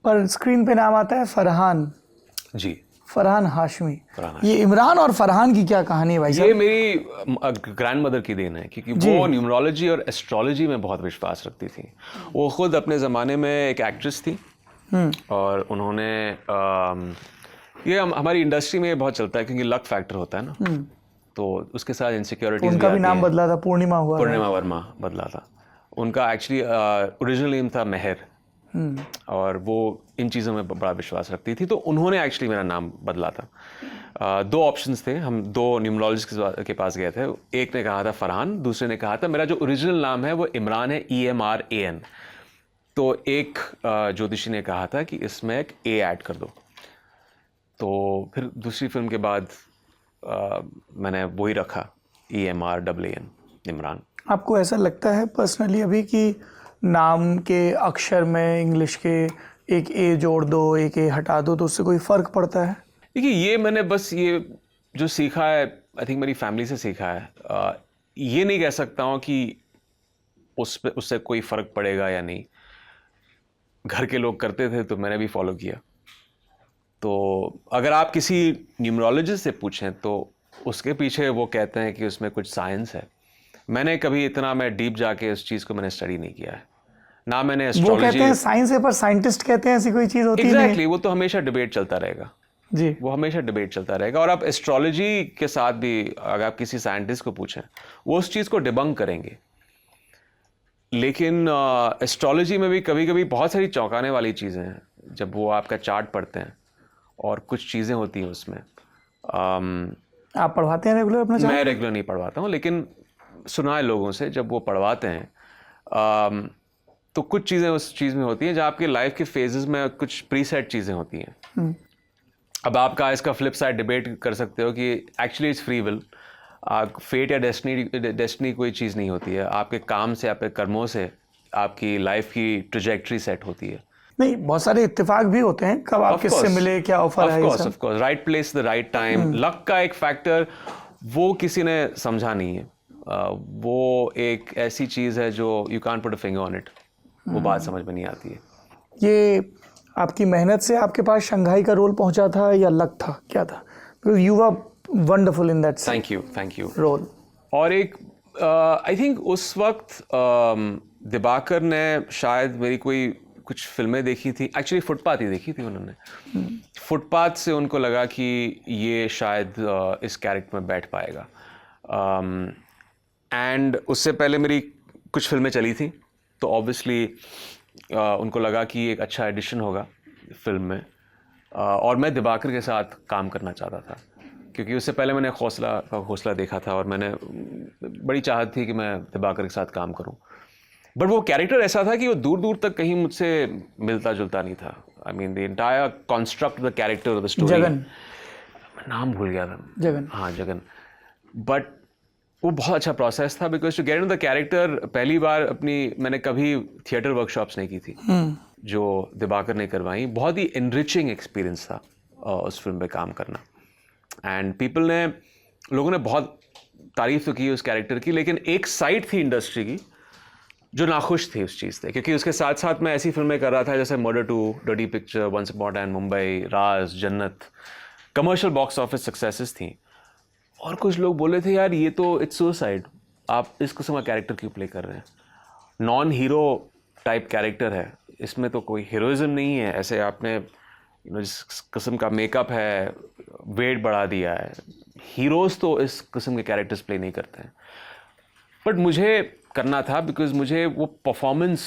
पर स्क्रीन पे नाम आता है फरहान जी, फरहान हाशमी। फरहान ये इमरान और फरहान की क्या कहानी है भाई साहब? ये मेरी ग्रैंड मदर की देन है, क्योंकि वो न्यूमरोलॉजी और एस्ट्रोलॉजी में बहुत विश्वास रखती थी। वो खुद अपने ज़माने में एक एक्ट्रेस थी और उन्होंने ये हमारी इंडस्ट्री में बहुत चलता है क्योंकि लक फैक्टर होता है ना, तो उसके साथ इनसिक्योरिटीज उनका भी नाम बदला था, पूर्णिमा हुआ, पूर्णिमा वर्मा बदला था उनका। एक्चुअली ओरिजिनल नेम था मेहर, और वो इन चीज़ों में बड़ा विश्वास रखती थी, तो उन्होंने एक्चुअली मेरा नाम बदला था। दो ऑप्शंस थे, हम दो न्यूमरोलॉजिस्ट के पास गए थे। एक ने कहा था फरहान, दूसरे ने कहा था मेरा जो ओरिजिनल नाम है वो इमरान है, EMRAN। तो एक ज्योतिषी ने कहा था कि इसमें एक ए ऐड कर दो। तो फिर दूसरी फिल्म के बाद मैंने वही रखा, EMRAN, इमरान। आपको ऐसा लगता है पर्सनली अभी कि नाम के अक्षर में इंग्लिश के एक ए जोड़ दो, एक ए हटा दो, तो उससे कोई फ़र्क पड़ता है? देखिए, ये मैंने बस ये जो सीखा है, आई थिंक मेरी फैमिली से सीखा है। ये नहीं कह सकता हूँ कि उससे कोई फ़र्क पड़ेगा या नहीं। घर के लोग करते थे तो मैंने भी फॉलो किया। तो अगर आप किसी न्यूमरोलॉजिस्ट से पूछें तो उसके पीछे वो कहते हैं कि उसमें कुछ साइंस है। मैंने कभी इतना मैं डीप जाके उस चीज़ को मैंने स्टडी नहीं किया है, ना मैंने एस्ट्रोलॉजी। वो कहते हैं साइंस है, पर साइंटिस्ट कहते हैं ऐसी कोई चीज़ होती है। एग्जैक्टली, वो तो हमेशा डिबेट चलता रहेगा जी, वो हमेशा डिबेट चलता रहेगा। और आप एस्ट्रोलॉजी के साथ भी अगर आप किसी साइंटिस्ट को पूछें, वो उस चीज़ को डिबंक करेंगे। लेकिन एस्ट्रोलॉजी में भी कभी कभी बहुत सारी चौंकाने वाली चीज़ें हैं। जब वो आपका चार्ट पढ़ते हैं और कुछ चीज़ें होती हैं उसमें। आप पढ़वाते हैं रेगुलर अपना चार्ट? मैं रेगुलर नहीं पढ़वाता हूँ, लेकिन सुना है लोगों से जब वो पढ़वाते हैं तो कुछ चीज़ें उस चीज़ में होती हैं जहाँ आपके लाइफ के फेजेस में कुछ प्रीसेट चीज़ें होती हैं। अब आपका इसका फ्लिप साइड डिबेट कर सकते हो कि actually it's free will. Fate या डेस्टिनी कोई चीज़ नहीं होती है। आपके काम से, आपके कर्मों से आपकी लाइफ की ट्रैजेक्टरी सेट होती है। नहीं, बहुत सारे इत्तेफाक भी होते हैं, कब आप किससे मिले, क्या ऑफर है। Of course, right place the right time. Luck का एक फैक्टर वो किसी ने समझा नहीं है। वो एक ऐसी चीज़ है जो you can't put a finger on it, वो बात समझ में नहीं आती है। ये आपकी मेहनत से आपके पास शंघाई का रोल पहुंचा था या लक था, क्या था? Because you were wonderful in that thank you role. और एक आई थिंक उस वक्त दिबाकर ने शायद मेरी कोई कुछ फिल्में देखी थी, एक्चुअली फुटपाथ ही देखी थी उन्होंने। फुटपाथ से उनको लगा कि ये शायद इस कैरेक्टर में बैठ पाएगा। एंड उससे पहले मेरी कुछ फिल्में चली थी, तो ऑब्वियसली उनको लगा कि एक अच्छा एडिशन होगा फिल्म में। और मैं दिबाकर के साथ काम करना चाहता था, क्योंकि उससे पहले मैंने हौसला देखा था और मैंने बड़ी चाहत थी कि मैं दिबाकर के साथ काम करूं। बट वो कैरेक्टर ऐसा था कि वो दूर दूर तक कहीं मुझसे मिलता जुलता नहीं था। I mean the entire construct the character of the story. Jagan, नाम भूल गया था। जगन, हाँ, जगन। बट वो बहुत अच्छा प्रोसेस था, because to get in the character पहली बार मैंने कभी थिएटर वर्कशॉप्स नहीं की थी, जो दिबाकर ने करवाई। बहुत ही एनरिचिंग एक्सपीरियंस था उस फिल्म पे काम करना। एंड लोगों ने बहुत तारीफ तो की उस कैरेक्टर की, लेकिन एक साइड थी इंडस्ट्री की जो नाखुश थी उस चीज़ से, क्योंकि उसके साथ साथ मैं ऐसी फिल्में कर रहा था जैसे murder 2, dirty picture, once upon a time Mumbai, Raaz, Jannat, commercial box office successes थी। और कुछ लोग बोले थे यार ये तो इट्स सुसाइड, आप इस किस्म का कैरेक्टर क्यों प्ले कर रहे हैं? नॉन हीरो टाइप कैरेक्टर है, इसमें तो कोई हीरोइज्म नहीं है। ऐसे आपने जिस किस्म का मेकअप है, वेट बढ़ा दिया है। हीरोज़ तो इस किस्म के कैरेक्टर्स प्ले नहीं करते हैं। बट मुझे करना था बिकॉज मुझे वो परफॉर्मेंस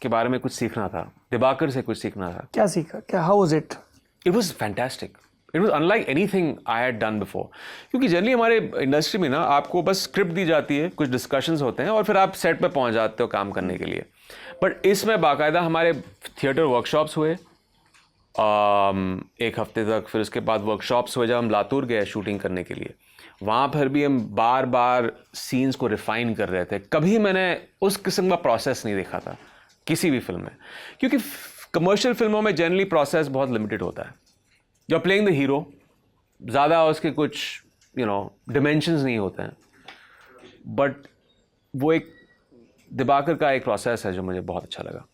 के बारे में कुछ सीखना था, दिबाकर से कुछ सीखना था। क्या सीखा? क्या, how was it? It was fantastic. It was unlike anything I had done before. क्योंकि जनरली हमारे इंडस्ट्री में ना आपको बस स्क्रिप्ट दी जाती है, कुछ डिस्कशंस होते हैं और फिर आप सेट पे पहुंच जाते हो काम करने के लिए। बट इसमें बाकायदा हमारे थिएटर वर्कशॉप्स हुए एक हफ्ते तक। फिर उसके बाद वर्कशॉप्स हुए जब हम लातूर गए शूटिंग करने के लिए। वहाँ पर भी हम बार बार सीन्स को रिफाइन कर रहे थे। कभी मैंने उस किस्म का प्रोसेस नहीं देखा था किसी भी फिल्म में, क्योंकि कमर्शियल फिल्मों में जनरली प्रोसेस बहुत लिमिटेड होता है। You are playing the hero, ज़्यादा उसके कुछ डिमेंशंस नहीं होते हैं। बट वो एक दिबाकर का एक प्रोसेस है जो मुझे बहुत अच्छा लगा।